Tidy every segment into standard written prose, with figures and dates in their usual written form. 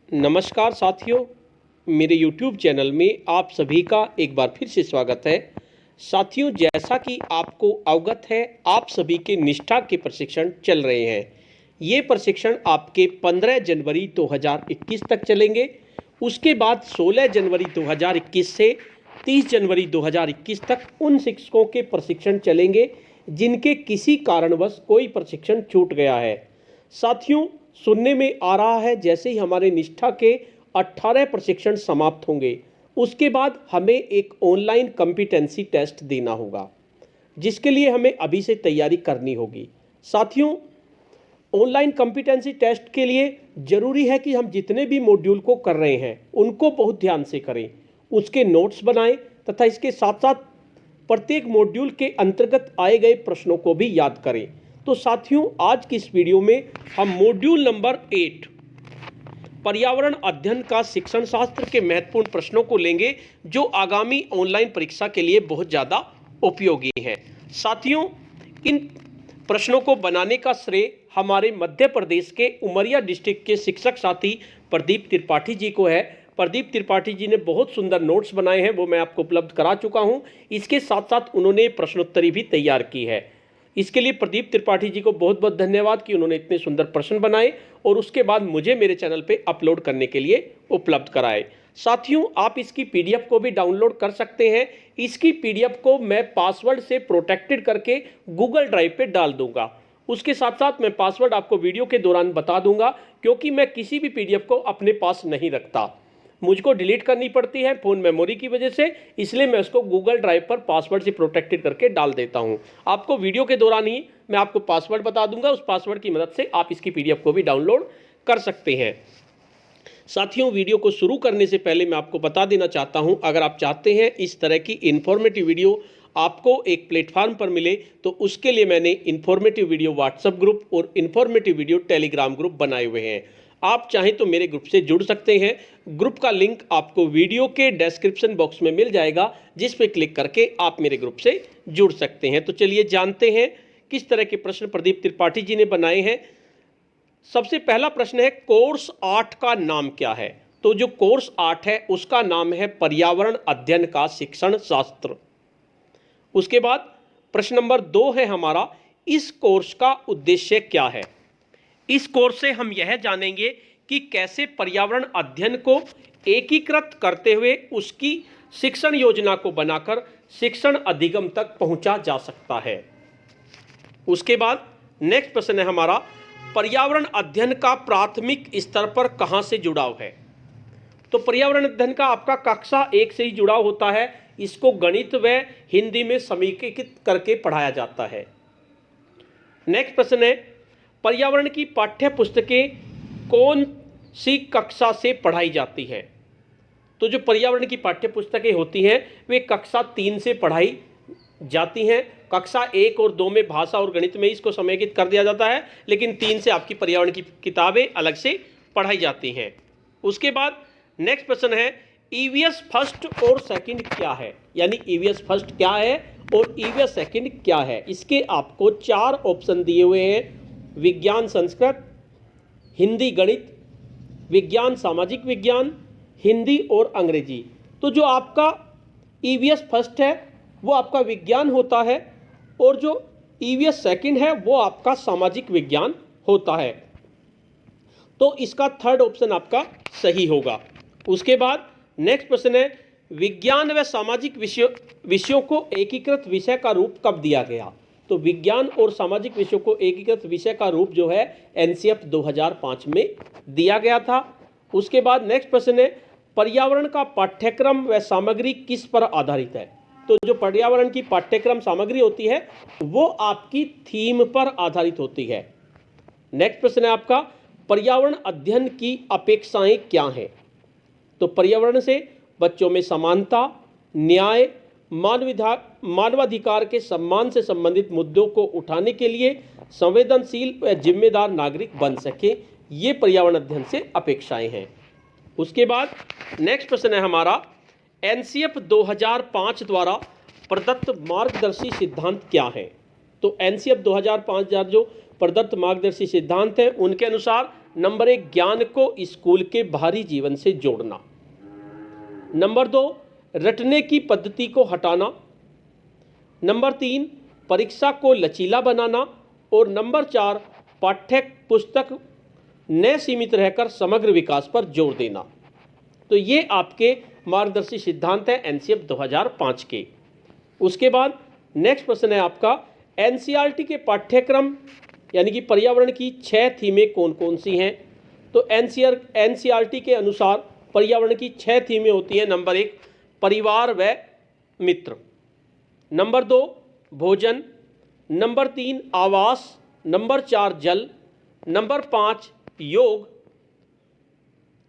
नमस्कार साथियों, मेरे YouTube चैनल में आप सभी का एक बार फिर से स्वागत है। साथियों, जैसा कि आपको अवगत है, आप सभी के निष्ठा के प्रशिक्षण चल रहे हैं। ये प्रशिक्षण आपके 15 जनवरी 2021 तक चलेंगे। उसके बाद 16 जनवरी 2021 से 30 जनवरी 2021 तक उन शिक्षकों के प्रशिक्षण चलेंगे जिनके किसी कारणवश कोई प्रशिक्षण छूट गया है। साथियों, सुनने में आ रहा है जैसे ही हमारे निष्ठा के 18 प्रशिक्षण समाप्त होंगे उसके बाद हमें एक ऑनलाइन कॉम्पिटेंसी टेस्ट देना होगा, जिसके लिए हमें अभी से तैयारी करनी होगी। साथियों, ऑनलाइन कॉम्पिटेंसी टेस्ट के लिए ज़रूरी है कि हम जितने भी मॉड्यूल को कर रहे हैं उनको बहुत ध्यान से करें, उसके नोट्स बनाएं तथा इसके साथ साथ प्रत्येक मॉड्यूल के अंतर्गत आए गए प्रश्नों को भी याद करें। तो साथियों, आज की इस वीडियो में हम मॉड्यूल नंबर 8 पर्यावरण अध्ययन का शिक्षण शास्त्र के महत्वपूर्ण प्रश्नों को लेंगे जो आगामी ऑनलाइन परीक्षा के लिए बहुत ज़्यादा उपयोगी हैं। साथियों, इन प्रश्नों को बनाने का श्रेय हमारे मध्य प्रदेश के उमरिया डिस्ट्रिक्ट के शिक्षक साथी प्रदीप त्रिपाठी जी को है। प्रदीप त्रिपाठी जी ने बहुत सुंदर नोट्स बनाए हैं, वो मैं आपको उपलब्ध करा चुका हूं। इसके साथ साथ उन्होंने प्रश्नोत्तरी भी तैयार की है। इसके लिए प्रदीप त्रिपाठी जी को बहुत बहुत धन्यवाद कि उन्होंने इतने सुंदर प्रश्न बनाए और उसके बाद मुझे मेरे चैनल पे अपलोड करने के लिए उपलब्ध कराए। साथियों, आप इसकी पीडीएफ को भी डाउनलोड कर सकते हैं। इसकी पीडीएफ को मैं पासवर्ड से प्रोटेक्टेड करके गूगल ड्राइव पे डाल दूंगा। उसके साथ साथ मैं पासवर्ड आपको वीडियो के दौरान बता दूंगा, क्योंकि मैं किसी भी पीडीएफ को अपने पास नहीं रखता, मुझको डिलीट करनी पड़ती है फ़ोन मेमोरी की वजह से, इसलिए मैं उसको गूगल ड्राइव पर पासवर्ड से प्रोटेक्टेड करके डाल देता हूं। आपको वीडियो के दौरान ही मैं आपको पासवर्ड बता दूंगा, उस पासवर्ड की मदद से आप इसकी पीडीएफ को भी डाउनलोड कर सकते हैं। साथियों, वीडियो को शुरू करने से पहले मैं आपको बता देना चाहता हूं, अगर आप चाहते हैं इस तरह की इन्फॉर्मेटिव वीडियो आपको एक प्लेटफॉर्म पर मिले तो उसके लिए मैंने इन्फॉर्मेटिव वीडियो व्हाट्सएप ग्रुप और इन्फॉर्मेटिव वीडियो टेलीग्राम ग्रुप बनाए हुए हैं। आप चाहें तो मेरे ग्रुप से जुड़ सकते हैं। ग्रुप का लिंक आपको वीडियो के डिस्क्रिप्शन बॉक्स में मिल जाएगा, जिस पे क्लिक करके आप मेरे ग्रुप से जुड़ सकते हैं। तो चलिए जानते हैं किस तरह के प्रश्न प्रदीप त्रिपाठी जी ने बनाए हैं। सबसे पहला प्रश्न है, कोर्स 8 का नाम क्या है? तो जो कोर्स 8 है उसका नाम है पर्यावरण अध्ययन का शिक्षण शास्त्र। उसके बाद प्रश्न नंबर 2 है हमारा, इस कोर्स का उद्देश्य क्या है? इस कोर्स से हम यह जानेंगे कि कैसे पर्यावरण अध्ययन को एकीकृत करते हुए उसकी शिक्षण योजना को बनाकर शिक्षण अधिगम तक पहुंचा जा सकता है। उसके बाद नेक्स्ट प्रश्न है हमारा, पर्यावरण अध्ययन का प्राथमिक स्तर पर कहां से जुड़ाव है? तो पर्यावरण अध्ययन का आपका कक्षा 1 से ही जुड़ाव होता है। इसको गणित व हिंदी में समेकित करके पढ़ाया जाता है। नेक्स्ट प्रश्न है, पर्यावरण की पाठ्य पुस्तकें कौन सी कक्षा से पढ़ाई जाती है? तो जो पर्यावरण की पाठ्य पुस्तकें होती हैं वे कक्षा 3 से पढ़ाई जाती हैं। कक्षा 1 और 2 में भाषा और गणित में इसको समेकित कर दिया जाता है, लेकिन 3 से आपकी पर्यावरण की किताबें अलग से पढ़ाई जाती हैं। उसके बाद नेक्स्ट प्रश्न है, ईवीएस फर्स्ट और सेकंड क्या है? यानी ईवीएस फर्स्ट क्या है और ईवीएस सेकंड क्या है? इसके आपको 4 ऑप्शन दिए हुए हैं, विज्ञान संस्कृत, हिंदी गणित, विज्ञान सामाजिक विज्ञान, हिंदी और अंग्रेजी। तो जो आपका ईवीएस फर्स्ट है वो आपका विज्ञान होता है और जो ईवीएस सेकंड है वो आपका सामाजिक विज्ञान होता है। तो इसका थर्ड ऑप्शन आपका सही होगा। उसके बाद नेक्स्ट प्रश्न है, विज्ञान व सामाजिक विषयों को एकीकृत विषय का रूप कब दिया गया? तो विज्ञान और सामाजिक विषयों को एकीकृत विषय का रूप जो है एनसीएफ 2005 में दिया गया था। उसके बाद नेक्स्ट प्रश्न है, पर्यावरण का पाठ्यक्रम व सामग्री किस पर आधारित है? तो जो पर्यावरण की पाठ्यक्रम सामग्री होती है वो आपकी थीम पर आधारित होती है। नेक्स्ट प्रश्न है आपका, पर्यावरण अध्ययन की अपेक्षाएं क्या हैं? तो पर्यावरण से बच्चों में समानता, न्याय, मानवाधिकार के सम्मान से संबंधित मुद्दों को उठाने के लिए संवेदनशील व जिम्मेदार नागरिक बन सके, ये पर्यावरण अध्ययन से अपेक्षाएं हैं। उसके बाद नेक्स्ट प्रश्न है हमारा, एनसीएफ 2005 द्वारा प्रदत्त मार्गदर्शी सिद्धांत क्या है? तो एनसीएफ 2005 जो प्रदत्त मार्गदर्शी सिद्धांत है उनके अनुसार नंबर 1, ज्ञान को स्कूल के बाहरी जीवन से जोड़ना। नंबर 2, रटने की पद्धति को हटाना। नंबर 3, परीक्षा को लचीला बनाना। और नंबर 4, पाठ्य पुस्तक न सीमित रहकर समग्र विकास पर जोर देना। तो ये आपके मार्गदर्शी सिद्धांत है एनसीएफ 2005 के। उसके बाद नेक्स्ट प्रश्न है आपका, एनसीईआरटी के पाठ्यक्रम यानी कि पर्यावरण की 6 थीमें कौन कौन सी हैं। तो एनसीईआरटी के अनुसार पर्यावरण की 6 थीमें होती हैं। नंबर 1, परिवार व मित्र। नंबर 2, भोजन। नंबर 3, आवास। नंबर 4, जल। नंबर 5, योग।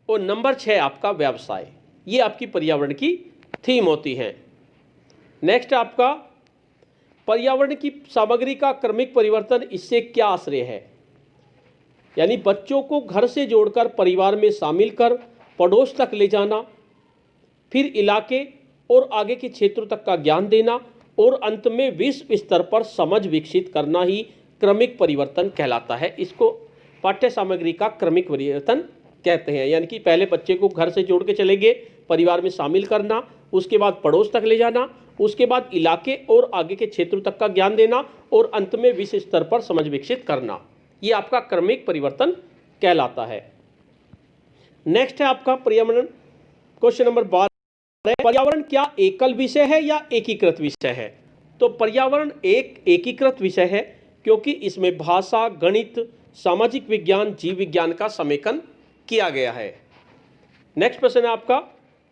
और नंबर 6 आपका व्यवसाय। ये आपकी पर्यावरण की थीम होती है। नेक्स्ट आपका, पर्यावरण की सामग्री का क्रमिक परिवर्तन, इससे क्या आश्रय है। यानी बच्चों को घर से जोड़कर परिवार में शामिल कर पड़ोस तक ले जाना, फिर इलाके और आगे के क्षेत्रों तक का ज्ञान देना और अंत में विश्व स्तर पर समझ विकसित करना ही क्रमिक परिवर्तन कहलाता है। इसको पाठ्य सामग्री का क्रमिक परिवर्तन कहते हैं। यानी कि पहले बच्चे को घर से जोड़ के चलेंगे, परिवार में शामिल करना, उसके बाद पड़ोस तक ले जाना, उसके बाद इलाके और आगे के क्षेत्रों तक का ज्ञान देना और अंत में विश्व स्तर पर समझ विकसित करना। ये आपका क्रमिक परिवर्तन कहलाता है। नेक्स्ट है आपका पर्यावरण, क्वेश्चन नंबर 12, पर्यावरण क्या एकल विषय है या एकीकृत विषय है। तो पर्यावरण एक एकीकृत विषय है क्योंकि इसमें भाषा, गणित, सामाजिक विज्ञान, जीव विज्ञान का समेकन किया गया है। नेक्स्ट प्रश्न है आपका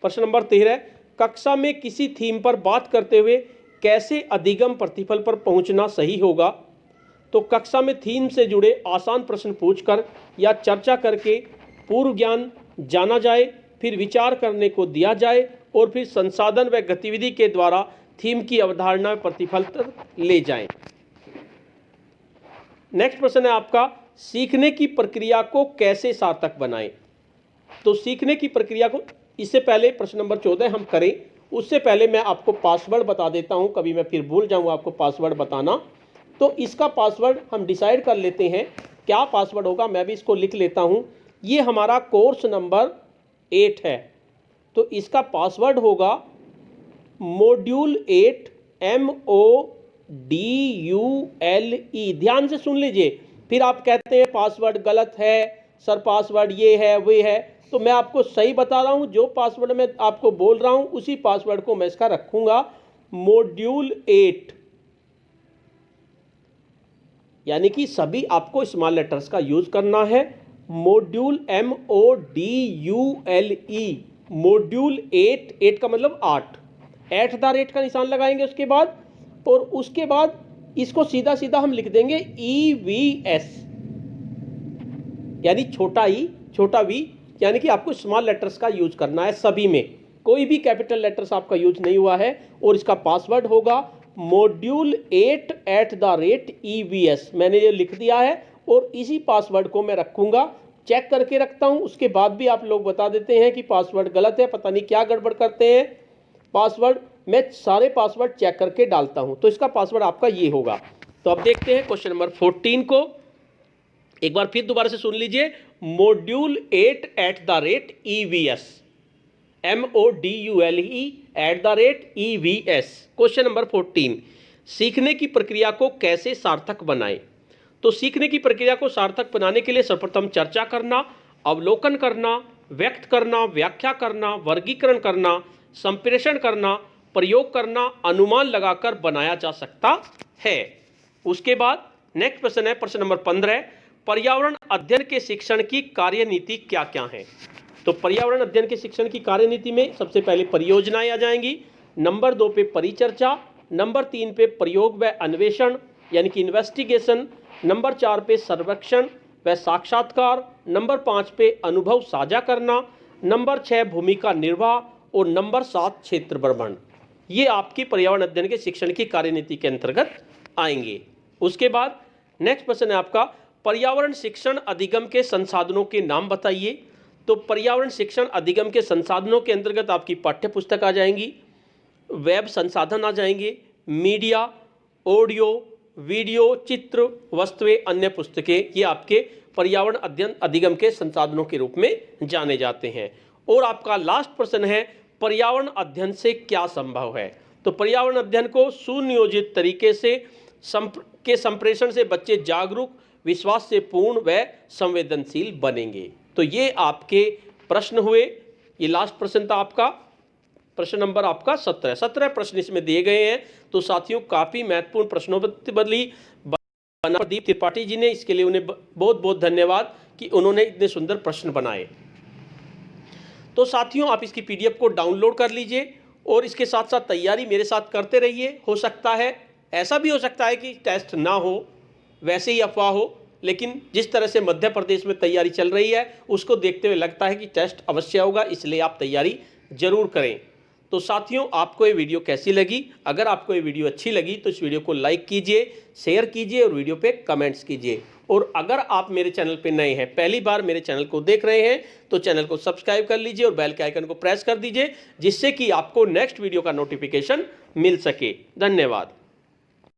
प्रश्न नंबर 13, कक्षा में किसी थीम पर बात करते हुए कैसे अधिगम प्रतिफल पर पहुंचना सही होगा। तो कक्षा में थीम से जुड़े आसान प्रश्न पूछकर या चर्चा करके पूर्व ज्ञान जाना जाए, फिर विचार करने को दिया जाए और फिर संसाधन व गतिविधि के द्वारा थीम की अवधारणा प्रतिफल तक ले जाएं। नेक्स्ट प्रश्न है आपका, सीखने की प्रक्रिया को कैसे सार्थक बनाएं। तो सीखने की प्रक्रिया को, इससे पहले प्रश्न नंबर 14 हम करें, उससे पहले मैं आपको पासवर्ड बता देता हूं, कभी मैं फिर भूल जाऊं आपको पासवर्ड बताना। तो इसका पासवर्ड हम डिसाइड कर लेते हैं, क्या पासवर्ड होगा, मैं भी इसको लिख लेता हूं। ये हमारा कोर्स नंबर 8 है, तो इसका पासवर्ड होगा मॉड्यूल 8 MODULE। ध्यान से सुन लीजिए, फिर आप कहते हैं पासवर्ड गलत है सर, पासवर्ड ये है वो है, तो मैं आपको सही बता रहा हूं। जो पासवर्ड मैं आपको बोल रहा हूं उसी पासवर्ड को मैं इसका रखूंगा, मॉड्यूल 8। यानी कि सभी आपको स्मॉल लेटर्स का यूज करना है। मॉड्यूल MODULE, मॉड्यूल 8 का मतलब 8 @ का निशान लगाएंगे उसके बाद, और उसके बाद इसको सीधा सीधा हम लिख देंगे EVS, यानी छोटा ई छोटा वी, यानी कि आपको स्मॉल लेटर्स का यूज करना है सभी में, कोई भी कैपिटल लेटर्स आपका यूज नहीं हुआ है। और इसका पासवर्ड होगा मॉड्यूल 8 @EVS। मैंने ये लिख दिया है और इसी पासवर्ड को मैं रखूंगा, चेक करके रखता हूं। उसके बाद भी आप लोग बता देते हैं कि पासवर्ड गलत है, पता नहीं क्या गड़बड़ करते हैं पासवर्ड। मैं सारे पासवर्ड चेक करके डालता हूं, तो इसका पासवर्ड आपका ये होगा। तो अब देखते हैं क्वेश्चन नंबर 14 को, एक बार फिर दोबारा से सुन लीजिए, module 8 @EVS, MODULE @EVS। Question number 14, सीखने की प्रक्रिया को कैसे सार्थक बनाएं। तो सीखने की प्रक्रिया को सार्थक बनाने के लिए सर्वप्रथम चर्चा करना, अवलोकन करना, व्यक्त करना, व्याख्या करना, वर्गीकरण करना, संप्रेषण करना, प्रयोग करना, अनुमान लगाकर बनाया जा सकता है। उसके बाद नेक्स्ट प्रश्न है प्रश्न नंबर 15, पर्यावरण अध्ययन के शिक्षण की कार्यनीति क्या क्या है। तो पर्यावरण अध्ययन के शिक्षण की कार्यनीति में सबसे पहले परियोजनाएं आ जाएंगी, नंबर 2 पे परिचर्चा, नंबर 3 पे प्रयोग व अन्वेषण यानी कि इन्वेस्टिगेशन, नंबर 4 पे सर्वेक्षण व साक्षात्कार, नंबर 5 पे अनुभव साझा करना, नंबर 6 भूमिका निर्वाह और नंबर 7 क्षेत्र भ्रमण। ये आपकी पर्यावरण अध्ययन के शिक्षण की कार्यनीति के अंतर्गत आएंगे। उसके बाद नेक्स्ट प्रश्न है आपका, पर्यावरण शिक्षण अधिगम के संसाधनों के नाम बताइए। तो पर्यावरण शिक्षण अधिगम के संसाधनों के अंतर्गत आपकी पाठ्य पुस्तक आ जाएंगी, वेब संसाधन आ जाएंगे, मीडिया, ऑडियो, वीडियो, चित्र, वस्तुएं, अन्य पुस्तकें, ये आपके पर्यावरण अध्ययन अधिगम के संसाधनों के रूप में जाने जाते हैं। और आपका लास्ट प्रश्न है, पर्यावरण अध्ययन से क्या संभव है? तो पर्यावरण अध्ययन को सुनियोजित तरीके से संप्रेषण से बच्चे जागरूक, विश्वास से पूर्ण व संवेदनशील बनेंगे। तो ये आपके प्रश्न हुए। ये लास्ट प्रश्न था आपका, प्रश्न नंबर आपका 17 प्रश्न इसमें दिए गए हैं। तो साथियों, काफी महत्वपूर्ण प्रश्नोत्तरी बना प्रदीप त्रिपाठी जी ने, इसके लिए उन्हें बहुत बहुत धन्यवाद कि उन्होंने इतने सुंदर प्रश्न बनाए। तो साथियों, आप इसकी पीडीएफ को डाउनलोड कर लीजिए और इसके साथ साथ तैयारी मेरे साथ करते रहिए। हो सकता है, ऐसा भी हो सकता है कि टेस्ट ना हो, वैसे ही अफवाह हो, लेकिन जिस तरह से मध्य प्रदेश में तैयारी चल रही है उसको देखते हुए लगता है कि टेस्ट अवश्य होगा, इसलिए आप तैयारी जरूर करें। तो साथियों, आपको ये वीडियो कैसी लगी? अगर आपको ये वीडियो अच्छी लगी तो इस वीडियो को लाइक कीजिए, शेयर कीजिए और वीडियो पे कमेंट्स कीजिए। और अगर आप मेरे चैनल पे नए हैं, पहली बार मेरे चैनल को देख रहे हैं, तो चैनल को सब्सक्राइब कर लीजिए और बेल के आइकन को प्रेस कर दीजिए, जिससे कि आपको नेक्स्ट वीडियो का नोटिफिकेशन मिल सके। धन्यवाद।